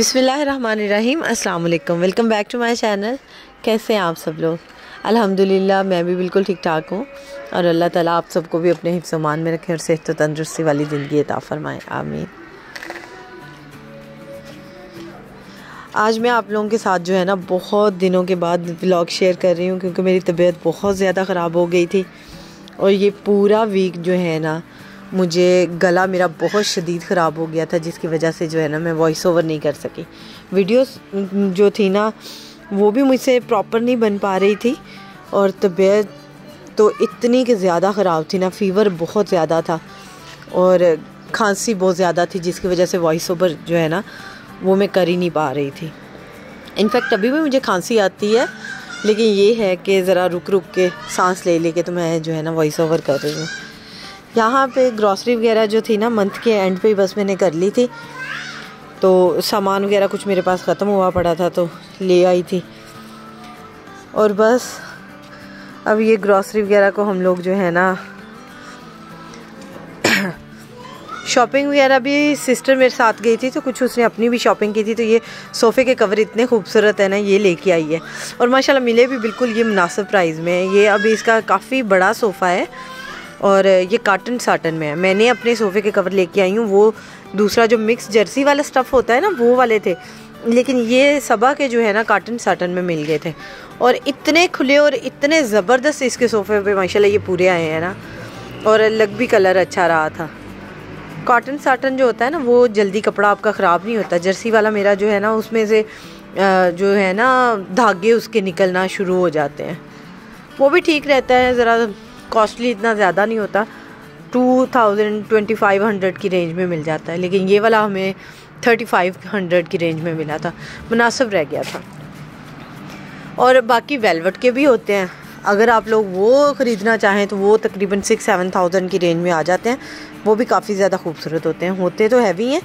बिस्मिल्लाहिर्रहमानिर्रहीम, अस्सलाम वालेकुम। Welcome back to my channel. कैसे हैं आप सब लोग? अल्हम्दुलिल्लाह मैं भी बिल्कुल ठीक ठाक हूँ और अल्लाह ताला आप सबको भी अपने हिफ्ज़ मान में रखें और सेहत व तंदुरुस्ती वाली ज़िंदगी अता फ़रमाएं, आमीन। आज मैं आप लोगों के साथ जो है ना बहुत दिनों के बाद व्लॉग शेयर कर रही हूँ क्योंकि मेरी तबीयत बहुत ज़्यादा ख़राब हो गई थी और ये पूरा वीक जो है ना मुझे गला मेरा बहुत शदीद ख़राब हो गया था, जिसकी वजह से जो है ना मैं वॉइस ओवर नहीं कर सकी। वीडियोस जो थी ना वो भी मुझसे प्रॉपर नहीं बन पा रही थी और तबीयत तो इतनी कि ज़्यादा ख़राब थी ना, फ़ीवर बहुत ज़्यादा था और खांसी बहुत ज़्यादा थी, जिसकी वजह से वॉइस ओवर जो है ना वो मैं कर ही नहीं पा रही थी। इनफैक्ट अभी भी मुझे खांसी आती है, लेकिन ये है कि ज़रा रुक रुक के सांस ले लेके तो मैं जो है ना वॉइस ओवर कर रही हूँ। यहाँ पे ग्रॉसरी वगैरह जो थी ना मंथ के एंड पे बस मैंने कर ली थी, तो सामान वगैरह कुछ मेरे पास ख़त्म हुआ पड़ा था तो ले आई थी और बस अब ये ग्रॉसरी वगैरह को हम लोग जो है ना शॉपिंग वगैरह भी सिस्टर मेरे साथ गई थी तो कुछ उसने अपनी भी शॉपिंग की थी। तो ये सोफ़े के कवर इतने खूबसूरत है ना, ये लेके आई है और माशाल्लाह मिले भी बिल्कुल ये मुनासिब प्राइस में। ये अभी इसका काफ़ी बड़ा सोफ़ा है और ये काटन साटन में है। मैंने अपने सोफ़े के कवर लेके आई हूँ, वो दूसरा जो मिक्स जर्सी वाला स्टफ़ होता है ना वो वाले थे, लेकिन ये सबा के जो है ना काटन साटन में मिल गए थे और इतने खुले और इतने ज़बरदस्त इसके सोफ़े पे माशाल्लाह ये पूरे आए हैं ना, और लग भी कलर अच्छा रहा था। कॉटन साटन जो होता है ना वो जल्दी कपड़ा आपका ख़राब नहीं होता। जर्सी वाला मेरा जो है ना उसमें से जो है ना धागे उसके निकलना शुरू हो जाते हैं। वो भी ठीक रहता है, ज़रा कॉस्टली इतना ज़्यादा नहीं होता, 2500 की रेंज में मिल जाता है, लेकिन ये वाला हमें 3500 की रेंज में मिला था, मुनासिब रह गया था। और बाकी वेलवेट के भी होते हैं, अगर आप लोग वो ख़रीदना चाहें तो वो तकरीबन 6-7,000 की रेंज में आ जाते हैं। वो भी काफ़ी ज़्यादा खूबसूरत होते हैं, होते तो हैवी हैं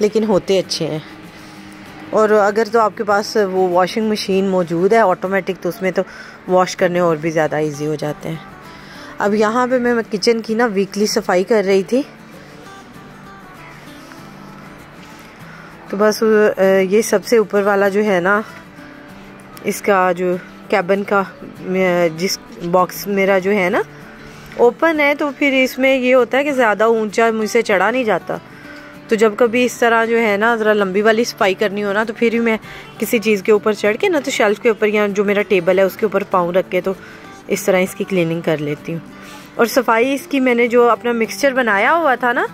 लेकिन होते अच्छे हैं। और अगर तो आपके पास वो वॉशिंग मशीन मौजूद है ऑटोमेटिक तो उसमें तो वॉश करने और भी ज़्यादा इजी हो जाते हैं। अब यहाँ पे मैं किचन की ना वीकली सफाई कर रही थी, तो बस ये सबसे ऊपर वाला जो है ना इसका जो कैबिन का जिस बॉक्स मेरा जो है ना ओपन है, तो फिर इसमें ये होता है कि ज़्यादा ऊंचा मुझसे चढ़ा नहीं जाता। तो जब कभी इस तरह जो है ना ज़रा लंबी वाली सफाई करनी हो ना तो फिर भी मैं किसी चीज़ के ऊपर चढ़ के ना तो शेल्फ़ के ऊपर या जो मेरा टेबल है उसके ऊपर पाँव रख के तो इस तरह इसकी क्लीनिंग कर लेती हूँ। और सफाई इसकी मैंने जो अपना मिक्सचर बनाया हुआ था ना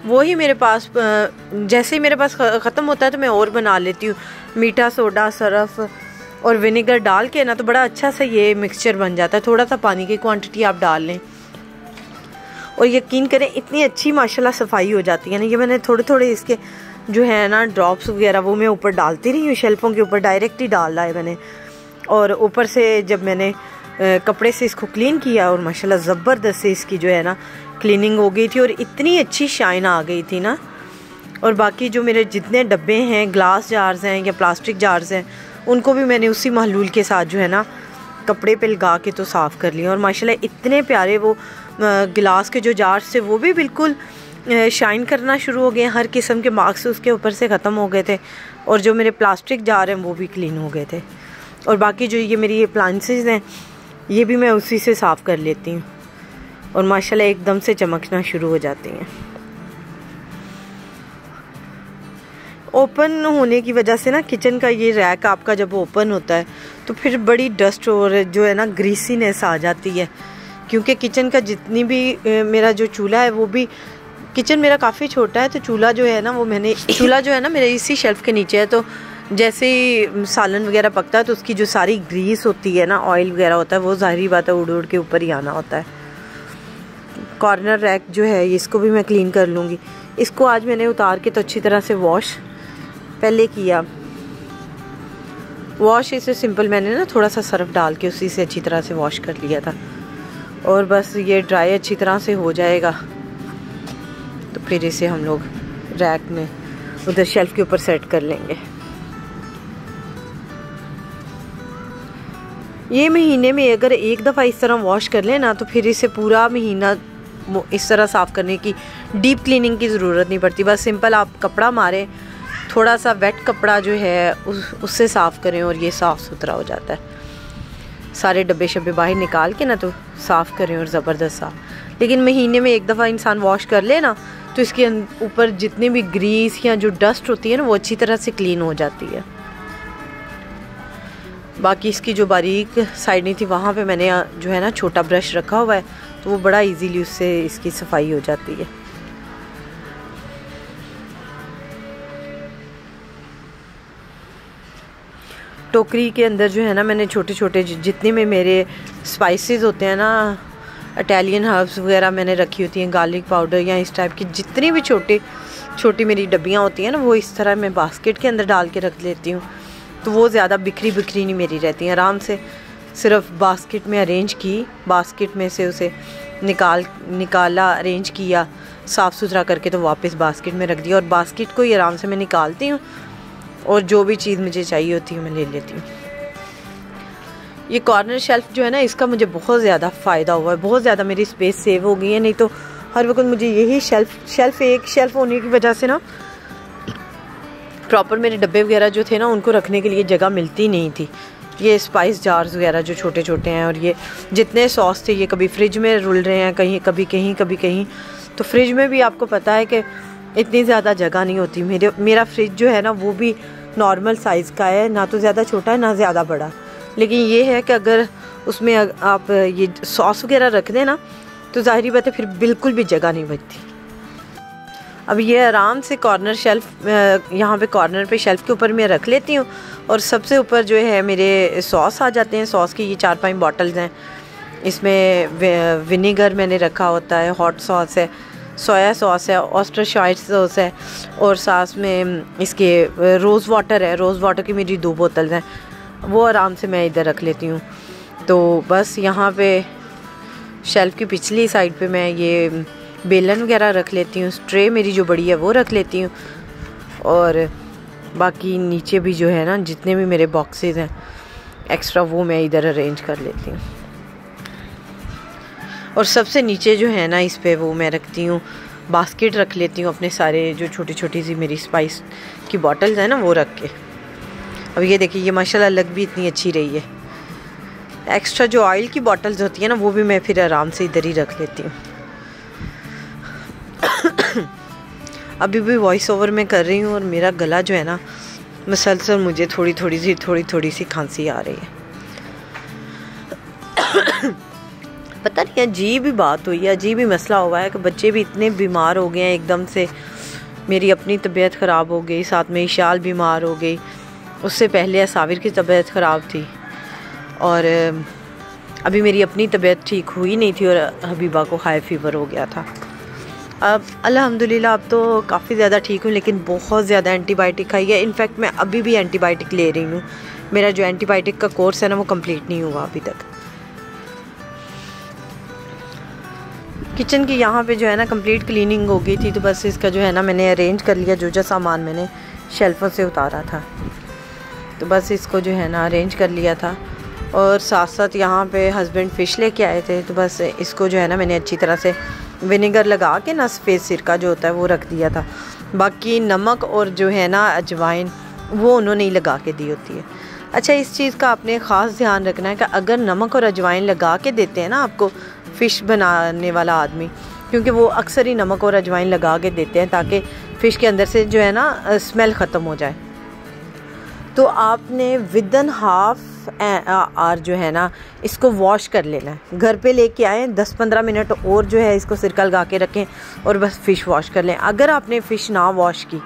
वो ही मेरे पास जैसे ही मेरे पास ख़त्म होता है तो मैं और बना लेती हूँ। मीठा सोडा, सरफ और विनेगर डाल के ना तो बड़ा अच्छा सा ये मिक्सचर बन जाता है। थोड़ा सा पानी की क्वांटिटी आप डाल लें और यकीन करें इतनी अच्छी माशाल्लाह सफाई हो जाती है ना। ये मैंने थोड़े थोड़े इसके जो है ना ड्रॉप्स वगैरह वो मैं ऊपर डालती रही हूँ, शेल्फों के ऊपर डायरेक्ट ही डाल रहा है मैंने। और ऊपर से जब मैंने कपड़े से इसको क्लीन किया और माशाल्लाह ज़बरदस्त से इसकी जो है ना क्लीनिंग हो गई थी और इतनी अच्छी शाइन आ गई थी ना। और बाकी जो मेरे जितने डब्बे हैं, ग्लास जार्स हैं या प्लास्टिक जार्स हैं, उनको भी मैंने उसी महलूल के साथ जो है ना कपड़े पे लगा के तो साफ़ कर लिया। और माशाल्लाह इतने प्यारे वो गिलास के जो जार्स थे वो भी बिल्कुल शाइन करना शुरू हो गए। हर किस्म के मार्क्स उसके ऊपर से ख़त्म हो गए थे और जो मेरे प्लास्टिक जार हैं वो भी क्लीन हो गए थे। और बाकी जो ये मेरी अप्लायंसेस हैं ये भी मैं उसी से साफ़ कर लेती हूँ और माशाल्लाह एकदम से चमकना शुरू हो जाती हैं। ओपन होने की वजह से ना किचन का ये रैक आपका जब ओपन होता है तो फिर बड़ी डस्ट और जो है ना ग्रीसीनेस आ जाती है, क्योंकि किचन का जितनी भी मेरा जो चूल्हा है वो भी, किचन मेरा काफ़ी छोटा है तो चूल्हा जो है ना मेरे इसी शेल्फ़ के नीचे है। तो जैसे ही सालन वगैरह पकता है तो उसकी जो सारी ग्रीस होती है ना, ऑयल वगैरह होता है, वो ज़ाहिरी बात है उड़ उड़ के ऊपर ही आना होता है। कॉर्नर रैक जो है इसको भी मैं क्लीन कर लूँगी। इसको आज मैंने उतार के तो अच्छी तरह से वॉश पहले किया। वॉश इसे सिंपल मैंने ना थोड़ा सा सर्फ डाल के उसी से अच्छी तरह से वॉश कर लिया था और बस ये ड्राई अच्छी तरह से हो जाएगा तो फिर इसे हम लोग रैक में उधर शेल्फ के ऊपर सेट कर लेंगे। ये महीने में अगर एक दफ़ा इस तरह वॉश कर लें ना तो फिर इसे पूरा महीना इस तरह साफ़ करने की डीप क्लीनिंग की ज़रूरत नहीं पड़ती। बस सिंपल आप कपड़ा मारें थोड़ा सा वेट कपड़ा जो है उससे साफ़ करें और ये साफ़ सुथरा हो जाता है। सारे डब्बे शब्बे बाहर निकाल के ना तो साफ़ करें और ज़बरदस्त साफ़। लेकिन महीने में एक दफ़ा इंसान वॉश कर ले ना तो इसके ऊपर जितनी भी ग्रीस या जो डस्ट होती है ना वो अच्छी तरह से क्लीन हो जाती है। बाकी इसकी जो बारीक साइड नहीं थी वहाँ पे मैंने जो है ना छोटा ब्रश रखा हुआ है, तो वो बड़ा इजीली उससे इसकी सफाई हो जाती है। टोकरी के अंदर जो है ना मैंने छोटे छोटे जितने में मेरे स्पाइसेस होते हैं ना, इटालियन हर्ब्स वगैरह मैंने रखी होती हैं, गार्लिक पाउडर या इस टाइप की जितनी भी छोटी मेरी डब्बियाँ होती हैं ना, वो इस तरह मैं बास्केट के अंदर डाल के रख लेती हूँ। तो वो ज़्यादा बिखरी नहीं मेरी रहती हैं, आराम से सिर्फ बास्केट में अरेंज की, बास्केट में से उसे निकाला अरेंज किया, साफ़ सुथरा करके तो वापस बास्केट में रख दिया। और बास्केट को ही आराम से मैं निकालती हूँ और जो भी चीज़ मुझे चाहिए होती है मैं ले लेती हूँ। ये कॉर्नर शेल्फ़ जो है ना, इसका मुझे बहुत ज़्यादा फ़ायदा हुआ है, बहुत ज़्यादा मेरी स्पेस सेव हो गई है। नहीं तो हर वक्त मुझे यही शेल्फ़ एक शेल्फ़ होने की वजह से ना प्रॉपर मेरे डब्बे वगैरह जो थे ना उनको रखने के लिए जगह मिलती नहीं थी। ये स्पाइस जार्स वगैरह जो छोटे छोटे हैं और ये जितने सॉस थे ये कभी फ्रिज में रुल रहे हैं, कभी कहीं। तो फ्रिज में भी आपको पता है कि इतनी ज़्यादा जगह नहीं होती। मेरा फ्रिज जो है ना वो भी नॉर्मल साइज़ का है, ना तो ज़्यादा छोटा है ना ज़्यादा बड़ा। लेकिन ये है कि अगर उसमें आप ये सॉस वगैरह रख दें ना तो ज़ाहिरी बात है फिर बिल्कुल भी जगह नहीं बचती। अब ये आराम से कॉर्नर शेल्फ़ यहाँ पे कॉर्नर पे शेल्फ़ के ऊपर मैं रख लेती हूँ और सबसे ऊपर जो है मेरे सॉस आ जाते हैं। सॉस की ये 4-5 बॉटल्स हैं। इसमें विनेगर मैंने रखा होता है, हॉट सॉस है, सोया सॉस है, ऑस्टरशायर सॉस है और साथ में इसके रोज़ वाटर है। रोज़ वाटर की मेरी 2 बोतल्स हैं, वो आराम से मैं इधर रख लेती हूँ। तो बस यहाँ पे शेल्फ़ की पिछली साइड पे मैं ये बेलन वगैरह रख लेती हूँ, ट्रे मेरी जो बड़ी है वो रख लेती हूँ और बाकी नीचे भी जो है ना जितने भी मेरे बॉक्सेस हैं एक्स्ट्रा वो मैं इधर अरेंज कर लेती हूँ। और सबसे नीचे जो है ना इस पे वो मैं रखती हूँ, बास्केट रख लेती हूँ अपने सारे जो छोटी सी मेरी स्पाइस की बॉटल्स हैं ना वो रख के। अब ये देखिए ये माशाल्लाह लग भी इतनी अच्छी रही है। एक्स्ट्रा जो ऑयल की बॉटल्स होती है ना वो भी मैं फिर आराम से इधर ही रख लेती हूँ। अभी भी वॉइस ओवर में कर रही हूँ और मेरा गला जो है ना मुसलसल मुझे थोड़ी सी खांसी आ रही है। पता नहीं अजीब ही बात हुई है, अजीब ही मसला हुआ है कि बच्चे भी इतने बीमार हो गए हैं एकदम से। मेरी अपनी तबीयत ख़राब हो गई, साथ में इशाल बीमार हो गई, उससे पहले साविर की तबीयत ख़राब थी और अभी मेरी अपनी तबीयत ठीक हुई नहीं थी और हबीबा को हाई फीवर हो गया था। अब अल्हम्दुलिल्लाह अब तो काफ़ी ज़्यादा ठीक हूँ, लेकिन बहुत ज़्यादा एंटीबायोटिक खाई है। इनफैक्ट मैं अभी भी एंटीबायोटिक ले रही हूँ। मेरा जो एंटीबायोटिक का कोर्स है ना वो कंप्लीट नहीं हुआ अभी तक। किचन की यहाँ पे जो है ना कंप्लीट क्लीनिंग हो गई थी, तो बस इसका जो है ना मैंने अरेंज कर लिया जो सामान मैंने शेल्फ़ों से उतारा था, तो बस इसको जो है ना अरेंज कर लिया था। और साथ साथ यहाँ पे हस्बैंड फ़िश लेके आए थे, तो बस इसको जो है ना मैंने अच्छी तरह से विनेगर लगा के ना सफ़ेद सिरका जो होता है वो रख दिया था। बाकी नमक और जो है ना अजवाइन वो उन्होंने ही लगा के दी होती है। अच्छा, इस चीज़ का आपने ख़ास ध्यान रखना है कि अगर नमक और अजवाइन लगा के देते हैं ना आपको फ़िश बनाने वाला आदमी, क्योंकि वो अक्सर ही नमक और अजवाइन लगा के देते हैं ताकि फ़िश के अंदर से जो है ना स्मेल ख़त्म हो जाए, तो आपने विदिन हाफ आवर जो है ना इसको वॉश कर लेना है। घर पे लेके आए 10-15 मिनट और जो है इसको सिरका लगा के रखें और बस फ़िश वॉश कर लें। अगर आपने फ़िश ना वॉश की,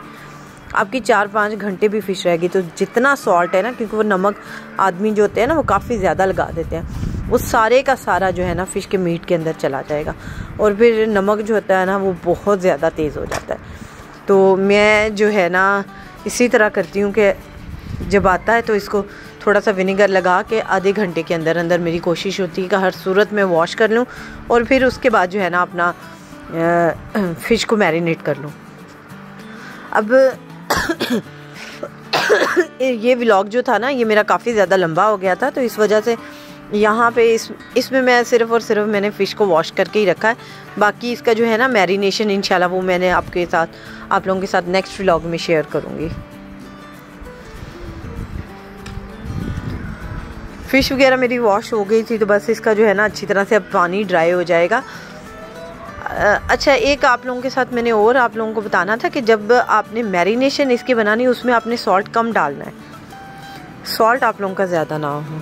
आपकी 4-5 घंटे भी फ़िश रहेगी, तो जितना सॉल्ट है ना, क्योंकि वो नमक आदमी जो होते हैं ना वो काफ़ी ज़्यादा लगा देते हैं, वो सारे का सारा जो है ना फ़िश के मीट के अंदर चला जाएगा और फिर नमक जो होता है ना वो बहुत ज़्यादा तेज़ हो जाता है। तो मैं जो है ना इसी तरह करती हूँ कि जब आता है तो इसको थोड़ा सा विनेगर लगा के आधे घंटे के अंदर अंदर मेरी कोशिश होती है कि हर सूरत में वॉश कर लूँ और फिर उसके बाद जो है ना अपना फ़िश को मैरिनेट कर लूँ। अब ये व्लॉग जो था ना ये मेरा काफ़ी ज़्यादा लंबा हो गया था, तो इस वजह से यहाँ पे इसमें मैं सिर्फ़ और सिर्फ मैंने फ़िश को वॉश करके ही रखा है। बाकी इसका जो है ना मैरिनेशन इंशाल्लाह वो मैंने आप लोगों के साथ नेक्स्ट व्लॉग में शेयर करूँगी। फ़िश वगैरह मेरी वॉश हो गई थी, तो बस इसका जो है ना अच्छी तरह से अब पानी ड्राई हो जाएगा। अच्छा, एक आप लोगों के साथ मैंने और आप लोगों को बताना था कि जब आपने मैरिनेशन इसकी बनानी उसमें आपने सॉल्ट कम डालना है, सॉल्ट आप लोगों का ज़्यादा ना हो।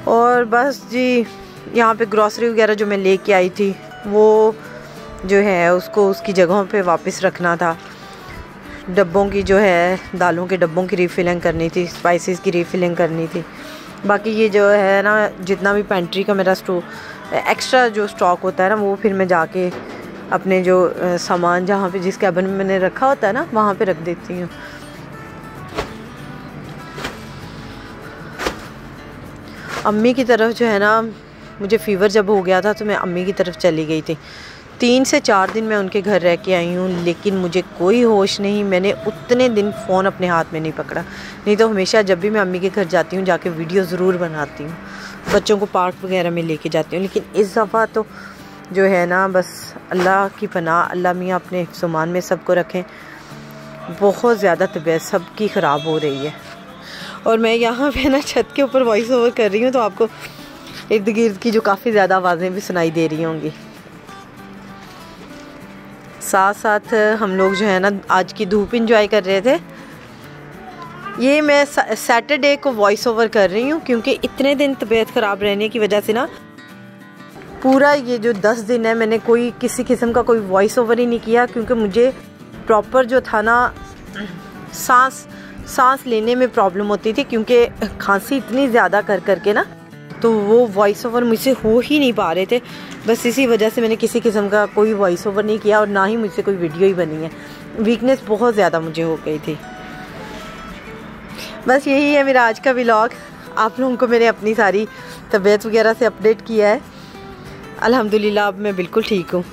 और बस जी, यहाँ पे ग्रॉसरी वगैरह जो मैं लेके आई थी वो जो है उसको उसकी जगहों पे वापस रखना था। डब्बों की जो है दालों के डब्बों की रीफिलिंग करनी थी, स्पाइसेस की रीफिलिंग करनी थी। बाकी ये जो है ना जितना भी पेंट्री का मेरा एक्स्ट्रा जो स्टॉक होता है ना वो फिर मैं जाके अपने जो सामान जहाँ पे जिस कैबिन में मैंने रखा होता है ना वहाँ पे रख देती हूँ। अम्मी की तरफ जो है ना, मुझे फ़ीवर जब हो गया था तो मैं अम्मी की तरफ चली गई थी। 3 से 4 दिन मैं उनके घर रह के आई हूँ, लेकिन मुझे कोई होश नहीं। मैंने उतने दिन फ़ोन अपने हाथ में नहीं पकड़ा, नहीं तो हमेशा जब भी मैं अम्मी के घर जाती हूँ जाके वीडियो ज़रूर बनाती हूँ, बच्चों को पार्क वगैरह में लेके जाती हूँ। लेकिन इस दफ़ा तो जो है ना बस अल्लाह की पनाह, अल्लाह मियाँ अपने हिफ्ज़-ओ-मान में सबको रखें। बहुत ज़्यादा तबीयत सबकी ख़राब हो रही है। और मैं यहाँ पे ना छत के ऊपर वॉइस ओवर कर रही हूँ, तो आपको इर्द गिर्द की जो काफ़ी ज़्यादा आवाज़ें भी सुनाई दे रही होंगी। साथ साथ हम लोग जो है ना आज की धूप इंजॉय कर रहे थे। ये मैं सैटरडे को वॉइस ओवर कर रही हूँ क्योंकि इतने दिन तबीयत ख़राब रहने की वजह से ना पूरा ये जो 10 दिन है मैंने कोई किसी किस्म का कोई वॉइस ओवर ही नहीं किया, क्योंकि मुझे प्रॉपर जो था ना सांस लेने में प्रॉब्लम होती थी, क्योंकि खांसी इतनी ज़्यादा कर करके ना, तो वो वॉइस ओवर मुझसे हो ही नहीं पा रहे थे। बस इसी वजह से मैंने किसी किस्म का कोई वॉइस ओवर नहीं किया और ना ही मुझसे कोई वीडियो ही बनी है। वीकनेस बहुत ज़्यादा मुझे हो गई थी। बस यही है मेरा आज का व्लॉग। आप लोगों को मैंने अपनी सारी तबीयत वगैरह से अपडेट किया है। अल्हम्दुलिल्लाह अब मैं बिल्कुल ठीक हूँ।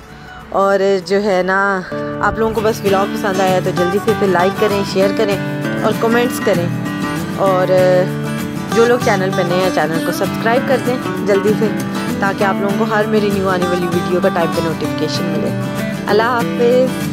और जो है ना आप लोगों को बस व्लॉग पसंद आया तो जल्दी से इसे लाइक करें, शेयर करें और कमेंट्स करें। और जो लोग चैनल पर नए हैं चैनल को सब्सक्राइब कर दें जल्दी से, ताकि आप लोगों को हर मेरी न्यू आने वाली वीडियो का टाइम पे नोटिफिकेशन मिले। अल्लाह हाफिज़।